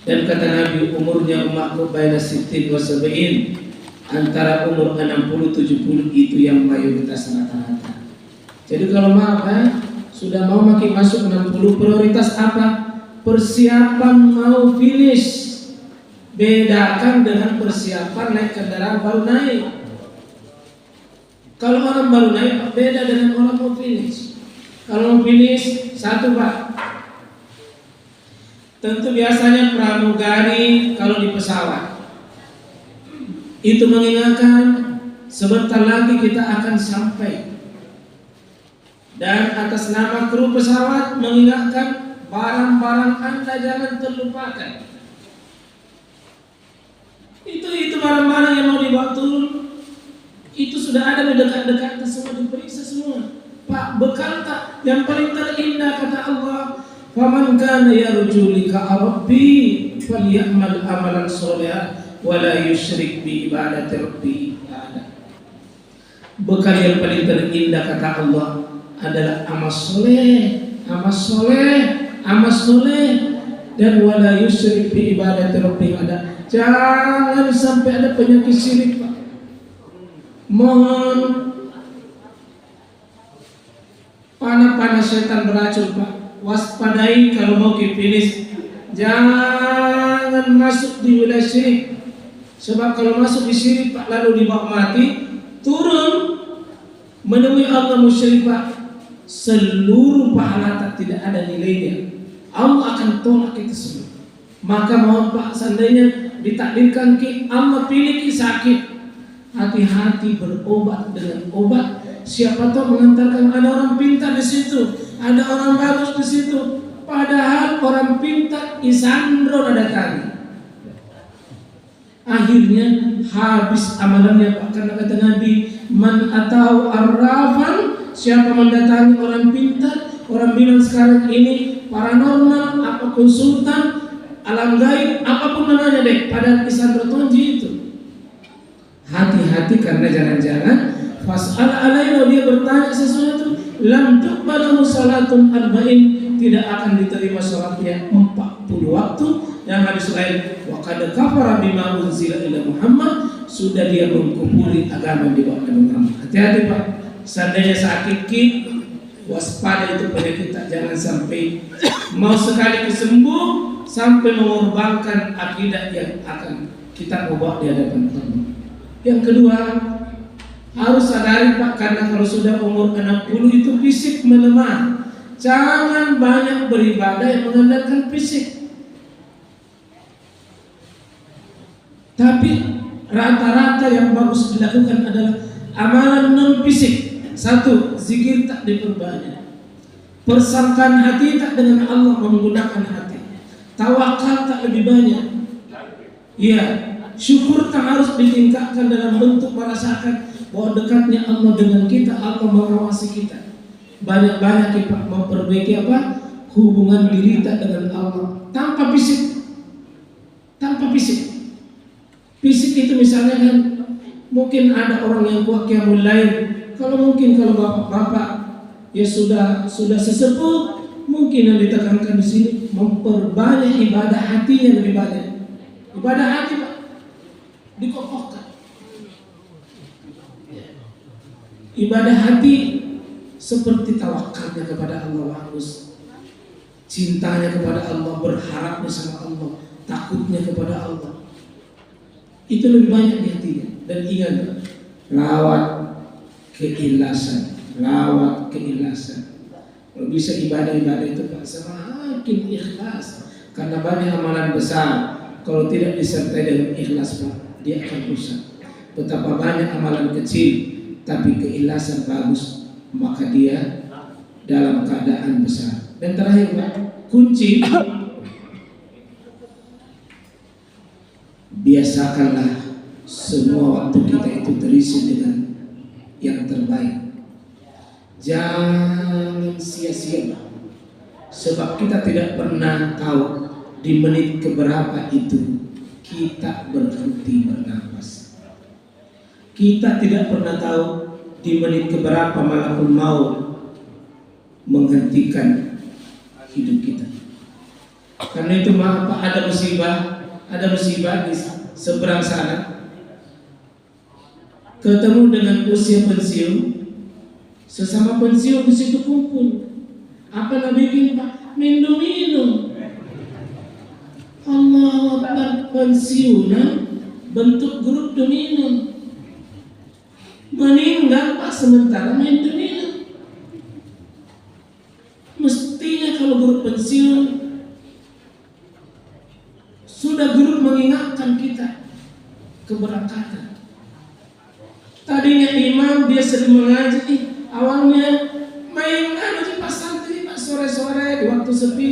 Dan kata Nabi, umurnya umatku baina sittin wa sab'in, antara umur 60-70 itu yang mayoritas rata-rata. Jadi kalau sudah mau makin masuk 60, prioritas apa? Persiapan mau finish. Bedakan dengan persiapan naik kendaraan baru naik. Kalau orang baru naik beda dengan orang mau finish. Kalau mau finish satu Pak, tentu biasanya pramugari kalau di pesawat itu mengingatkan sebentar lagi kita akan sampai, dan atas nama kru pesawat mengingatkan barang-barang Anda jangan terlupakan. Itu barang-barang yang mau dibawa turun. Itu sudah ada di dekat-dekat semua, diperiksa semua. Pak, bekal tak? Yang paling terindah kata Allah, faman kana yarju liqa'a rabbi falyamal amalan sholihan wa la yusyrik bi ibadati rabbi ahada. Bekal yang paling terindah kata Allah adalah amal soleh, dan wala yusyrik bi ibadati rabbi ahada. Jangan sampai ada penyakit syirik, Pak. Mohon panah setan beracun, Pak. Waspadai kalau mau finish. Jangan masuk di wilayah syirik. Sebab kalau masuk di syirik, Pak, lalu dibawa mati, turun menemui Allah musyrik, Pak, seluruh pahala tidak ada nilainya. Allah akan tolak itu semua. Maka mohon, Pak, seandainya ditakdirkan Allah pilih sakit, hati-hati berobat dengan obat. Siapa tahu mengantarkan ada orang pintar di situ, ada orang bagus di situ. Padahal orang pintar isandro ada kali. Akhirnya habis amalannya, Pak, karena kata Nabi, man atau arrafan, siapa mendatangi orang pintar, orang bilang sekarang ini paranormal, apa konsultan, alam gaib, apapun namanya deh, padahal isandro tonji itu. Hati-hati, karena jangan-jangan fas'al alaina, dia bertanya sesuatu, lam tuqbalu salatun arba'in, tidak akan diterima salatnya 40 waktu. Yang hadis lain, wa qad kafara bima unzila ila Muhammad, sudah dia mengkufuri agama di bawah Muhammad. Hati-hati, Pak. Seandainya sakit, waspada itu penyakit, jangan sampai mau sekali sembuh sampai mengorbankan akidah yang akan kita ubah di hadapan Allah. Yang kedua, harus sadari, Pak, karena kalau sudah umur 60 itu fisik melemah. Jangan banyak beribadah yang mengandalkan fisik. Tapi rata-rata yang bagus dilakukan adalah amalan non fisik. Satu, zikir tak diperbanyak. Persangkaan hati tak dengan Allah, menggunakan hati. Tawakal tak lebih banyak. Iya, syukur tak harus ditingkatkan dalam bentuk merasakan bahwa dekatnya Allah dengan kita, Allah mengawasi kita. Banyak-banyak kita memperbaiki apa? Hubungan diri kita dengan Allah tanpa fisik. Tanpa fisik. Fisik itu misalnya kan mungkin ada orang yang kuat qiyamul lail. Kalau bapak-bapak ya sudah sesepuh, mungkin yang ditekankan di sini memperbanyak ibadah hatinya lebih banyak. Ibadah hati, Pak, dikokohkan. Ibadah hati seperti tawakalnya kepada Allah bagus, cintanya kepada Allah, berharapnya sama Allah, takutnya kepada Allah. Itu lebih banyak di hatinya. Dan ingat, rawat keikhlasan. Kalau bisa ibadah-ibadah itu, Pak, semakin ikhlas. Karena banyak amalan besar, kalau tidak disertai dengan ikhlas, Pak, dia akan rusak. Betapa banyak amalan kecil, tapi keikhlasan bagus, maka dia dalam keadaan besar. Dan terakhir, Pak, kunci, biasakanlah semua waktu kita itu terisi dengan yang terbaik. Jangan sia-sia, sebab kita tidak pernah tahu di menit keberapa itu kita berhenti bernapas. Kita tidak pernah tahu di menit keberapa malakul maut menghentikan hidup kita. Karena itu, Pak, ada musibah di seberang sana, ketemu dengan usia pensiun, sesama pensiun di situ kumpul. Apa yang bikin, Pak? Minum. Allah Akbar, pensiunan bentuk grup dominan. Meninggal, Pak, sementara main dominan. Mestinya kalau grup pensiun sudah guru mengingatkan kita keberangkatan. Tadinya imam dia sering mengaji, awalnya main aja pas santri, Pak, sore-sore di waktu sepi.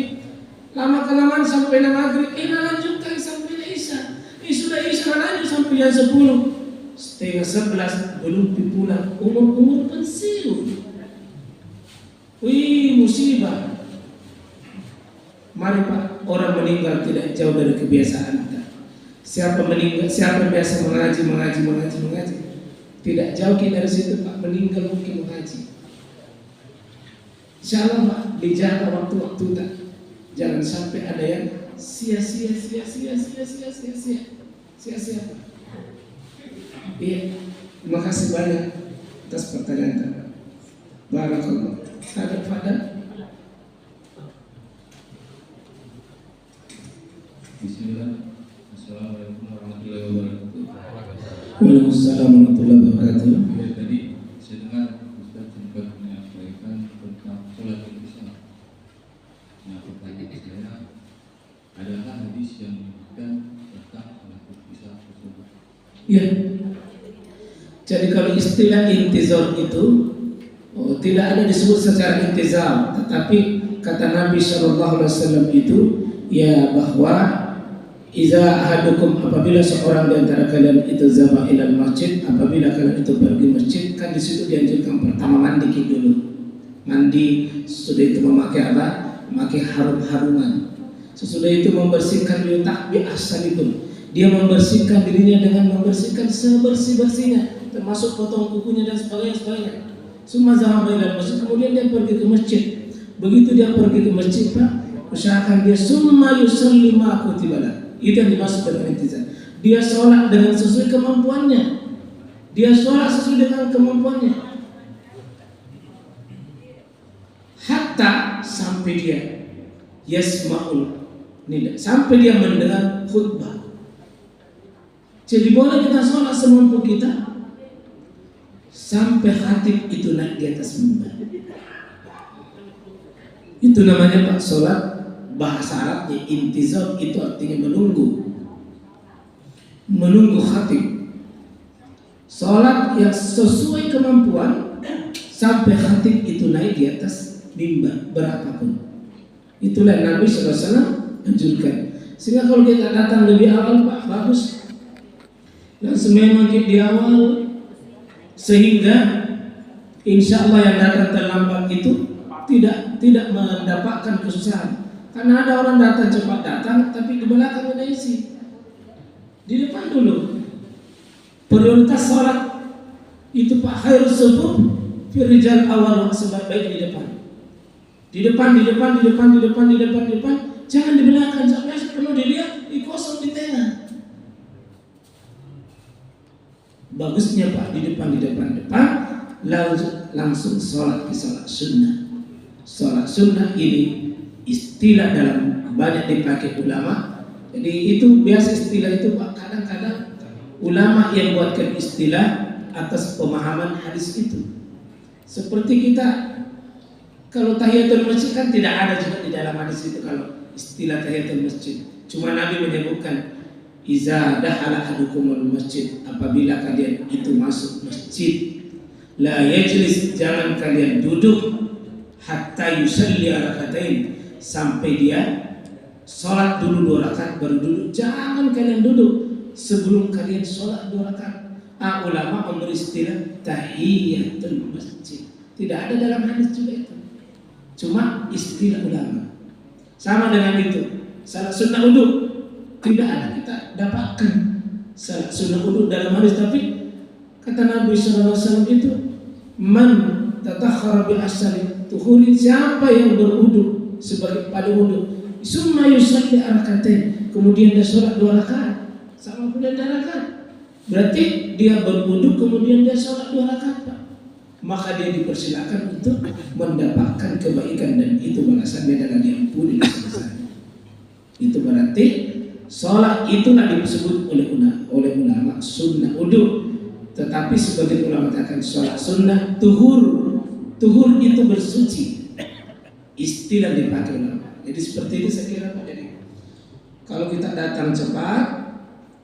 Lama-kelamaan sampai maghrib, lanjutkan sampai Isya. Sudah Isya lanjut sampai jam 10. 10:30 belum pulang, umur pensiun. Wih, musibah. Mari Pak, orang meninggal tidak jauh dari kebiasaan kita. Siapa meninggal, siapa biasa mengaji, tidak jauh kita dari situ Pak, meninggal mungkin mengaji. Insyaallah Pak, dijaga waktu-waktu tak. Jangan sampai ada yang sia-sia Pak. Iya, terima kasih banyak atas pertanyaan Anda. Barakallah. Ada pada Bismillah. Assalamualaikum warahmatullahi wabarakatuh. Waalaikumsalam warahmatullahi wabarakatuh. Ya, tadi saya dengar Ustaz sempat menyampaikan tentang sholat isya. Nah, pertanyaan saya, adakah hadis yang menyebutkan tentang sholat isya tersebut? Ya. Jadi kalau istilah intizar itu tidak ada disebut secara intizar, tetapi kata Nabi SAW itu ya bahwa iza ahadukum, apabila seorang di antara kalian itu zahaba ilal masjid, apabila kalian itu pergi masjid, kan di situ dianjurkan pertama mandi dulu. Mandi sesudah itu memakai apa? Memakai harum-haruman. Sesudah itu membersihkan letak bi ahsanikum. Dia membersihkan dirinya dengan membersihkan sebersih-bersihnya, termasuk potong kukunya dan sebagainya. Summa zahaba ilal masjid, kemudian dia pergi ke masjid. Begitu dia pergi ke masjid Pak, usahakan dia summa yusalli ma kutiba lahu. Itu yang dimaksud dengan intizar. Dia sholat dengan sesuai kemampuannya. Hatta sampai dia yasma'ul nida, sampai dia mendengar khutbah. Jadi boleh kita sholat semampu kita sampai khatib itu naik di atas mimbar. Itu namanya Pak sholat. Bahasa Arabnya intizar, itu artinya menunggu khatib. Sholat yang sesuai kemampuan sampai khatib itu naik di atas mimbar berapapun. Itulah yang Nabi SAW anjurkan. Sehingga kalau kita datang lebih awal Pak, bagus. Dan memang di awal, sehingga insya Allah yang datang terlambat itu tidak mendapatkan kesusahan. Karena ada orang cepat datang, tapi di belakang ada isi. Di depan dulu. Prioritas sholat itu Pak, khairus sufuf fi rijal awal, sebaik-baik di depan. Jangan di belakang, sampai penuh dilihat, kosong di tengah. Bagusnya Pak di depan, langsung sholat sunnah. Sholat sunnah ini istilah dalam banyak dipakai ulama. Jadi itu biasa istilah itu Pak. Kadang-kadang ulama yang buatkan istilah atas pemahaman hadis itu. Seperti kita kalau tahiyatul masjid kan tidak ada juga di dalam hadis itu kalau istilah tahiyatul masjid. Cuma Nabi menyebutkan iza dakhala ahadukumul masjid, apabila kalian itu masuk masjid, la yajlis, jangan kalian duduk, hatta yusalli rakaatain, sampai dia sholat dulu 2 rakaat baru duduk. Jangan kalian duduk sebelum kalian sholat 2 rakaat. Ulama memberi istilah tahiyatul masjid. Tidak ada dalam hadis juga itu, cuma istilah ulama. Sama dengan itu salat sunnah wudu, tidak ada kita dapatkan salat sunnah wudu dalam hadis. Tapi kata Nabi SAW itu, man tatakhara bi asali tuhuri, siapa yang berwudu sebagai pada wudu, summa yusalli rakaatain, kemudian dia sholat 2 rakaat, sama pula 2 rakaat, berarti dia berwudu kemudian dia sholat 2 rakaat Pak. Maka dia dipersilakan untuk mendapatkan kebaikan, dan itu balasannya adalah diampuni dosa. Itu berarti sholat itu tidak disebut oleh ulama sunnah wudu, tetapi sebagian ulama katakan sholat sunnah tuhur itu bersuci, istilah dipakai ulama. Jadi seperti itu saya kira Pak. Jadi kalau kita datang cepat,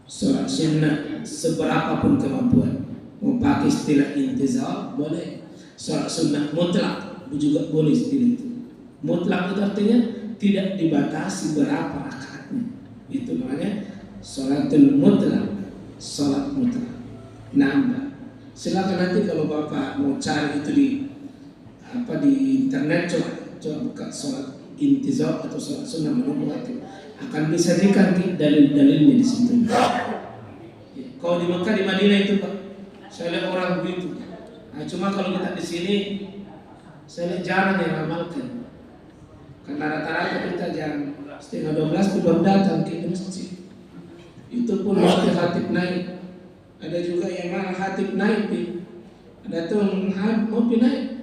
sholat sunnah seberapapun kemampuan, mau pakai istilah intizar boleh. Sholat sunnah mutlak juga boleh istilah itu. Mutlak itu artinya tidak dibatasi berapa rakaatnya. Itu namanya sholatul mutlak, sholat mutlak. Nah, Mbak, silakan nanti kalau Bapak mau cari itu di internet, coba buka sholat intizar atau sholat sunnah menunggu itu akan disajikan dalil-dalilnya di situ. Kalau di Mekah, di Madinah itu Pak, saya lihat orang begitu. Nah, cuma kalau kita di sini, saya lihat jarang yang amalkan. Karena rata-rata kita jam 11:30 itu baru datang ke masjid. Itu pun waktu khatib naik. Ada juga yang malah khatib naik, ada tuh mau naik.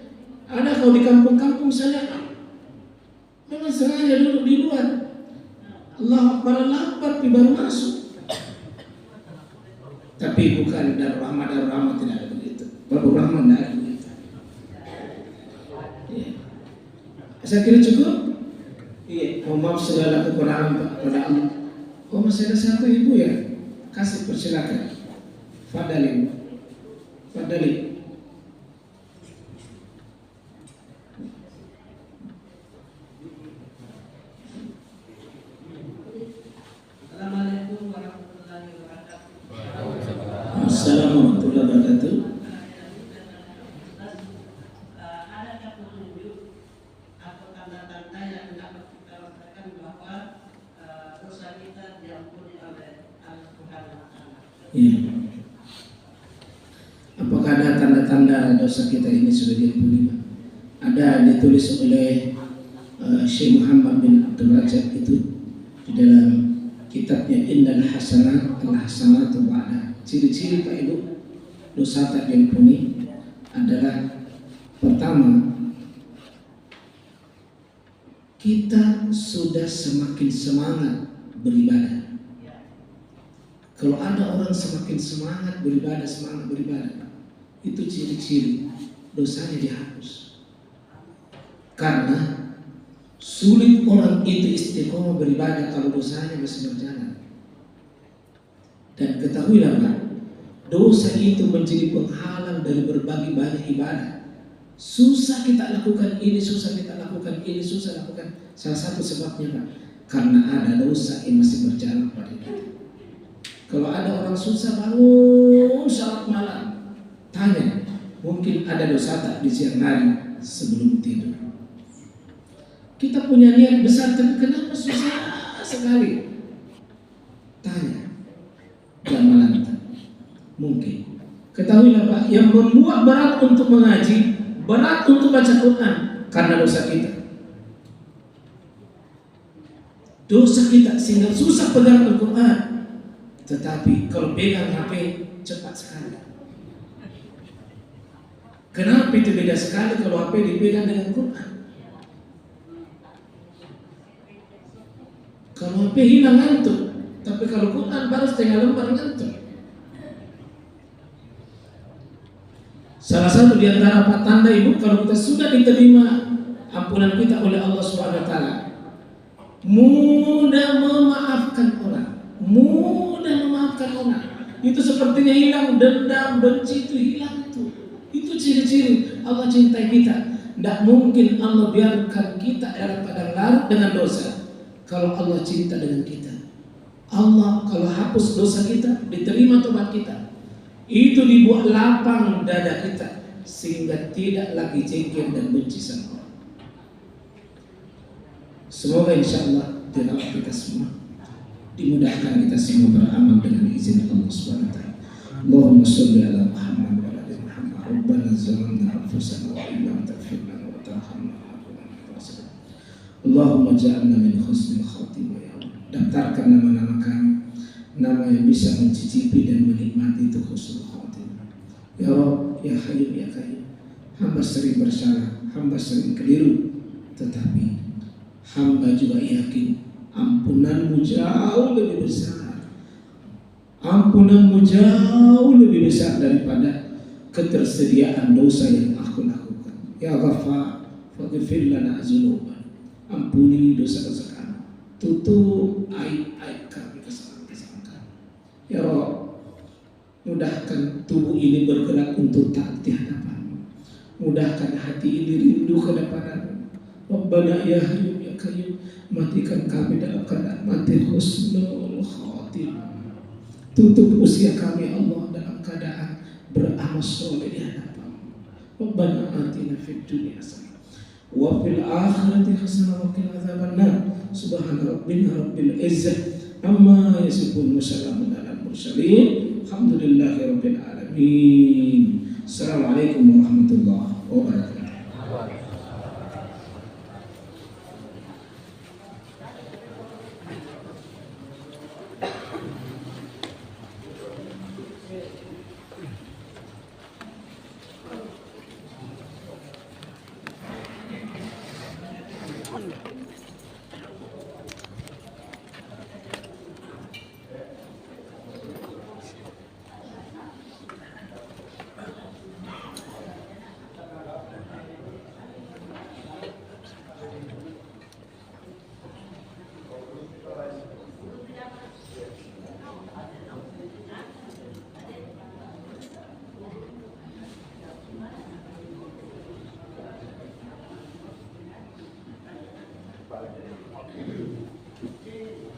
Ada kalau di kampung-kampung saya memang sengaja duduk di luar. Allahu Akbar, Allahu Akbar, baru masuk. Tapi bukan Darul Rahmah tidak ada begitu. Darul Rahmah tidak ada begitu. Ya. Saya kira cukup. Iya, maaf segala kekurangan pada Allah. Oh, masih ada satu ibu ya? Kasih, persilakan. Fadali. Assalamualaikum warahmatullahi wabarakatuh. Assalamualaikum warahmatullahi wabarakatuh. Adakah petunjuk atau tanda-tanda yang dapat kita rasakan bahwa dosa kita diampuni oleh Allah Subhanahu wa Ta'ala? Iya. Apakah ada tanda-tanda dosa kita ini sudah diampuni? Ada ditulis oleh Syekh Muhammad bin Abdul Rajab itu di dalam kitabnya Innal Hasanatu ba'da. Ciri-ciri Pak Ibu dosa tak diampuni adalah pertama, kita sudah semakin semangat beribadah. Kalau ada orang semakin semangat beribadah, itu ciri-ciri dosanya dihapus. Karena sulit orang itu istiqomah beribadah kalau dosanya masih berjalan. Dan ketahuilah Pak, dosa itu menjadi penghalang dari berbagai banyak ibadah. Susah kita lakukan ini, susah lakukan. Salah satu sebabnya Pak, karena ada dosa yang masih berjalan pada kita. Kalau ada orang susah bangun salat malam, tanya, mungkin ada dosa tak di siang hari sebelum tidur. Kita punya niat besar, tapi kenapa susah sekali? Tanya, jangan melantang. Mungkin. Ketahuilah Pak, yang membuat berat untuk mengaji, berat untuk baca Quran, karena dosa kita. Dosa kita sehingga susah pegang Al-Quran. Tetapi kalau pegang HP cepat sekali. Kenapa itu beda sekali kalau HP dipegang dengan Quran? Kalau HP hilang ngantuk, tapi kalau Quran baru setengah lembar ngantuk. Salah satu di antara empat tanda Ibu kalau kita sudah diterima ampunan kita oleh Allah Subhanahu wa Ta'ala, mudah memaafkan orang. Itu sepertinya hilang dendam, benci itu hilang tuh. Itu ciri-ciri Allah cintai kita. Tidak mungkin Allah biarkan kita dalam padang larut dengan dosa. Kalau Allah cinta dengan kita, Allah kalau hapus dosa kita, diterima tobat kita, itu dibuat lapang dada kita sehingga tidak lagi jengkel dan benci sama Allah. Semoga insya Allah dirawat kita semua, dimudahkan kita semua beramal dengan izin Allah Subhanahu wa Ta'ala. Allahumma sholli ala Muhammad wa ala ali Muhammad. Rabbana zalamna anfusana wa illam taghfir lana wa tarhamna lanakunanna. Allahumma ja'alna min husnil khatimah ya Allah. Daftarkan nama-nama kami, nama yang bisa mencicipi dan menikmati itu husnul khatimah. Ya Rabb, ya Hayyu ya Qayyum. Hamba sering bersalah, hamba sering keliru, tetapi hamba juga yakin ampunanmu jauh lebih besar. Ampunanmu jauh lebih besar daripada ketersediaan dosa yang aku lakukan. Ya Ghaffar, faghfir lana dzunubana. Ampuni dosa-dosa kami. Tutup aib-aib kami, kesalahan-kesalahan kami. Ya Rabb, mudahkan tubuh ini bergerak untuk taat di hadapan-Mu. Mudahkan hati ini rindu ke depan-Mu. Rabbana ya Hayyu ya Qayyum, matikan kami dalam keadaan mati husnul khatimah. Tutup usia kami Allah dalam keadaan beramal soleh di hadapan. Rabbana atina fid dunya hasanah wa fil akhirati hasanah wa qina adzabannar. Subhana rabbina rabbil izzati amma yasifun wa salamun alal mursalin. Alhamdulillahi rabbil alamin. Assalamualaikum warahmatullahi wabarakatuh. Thank you.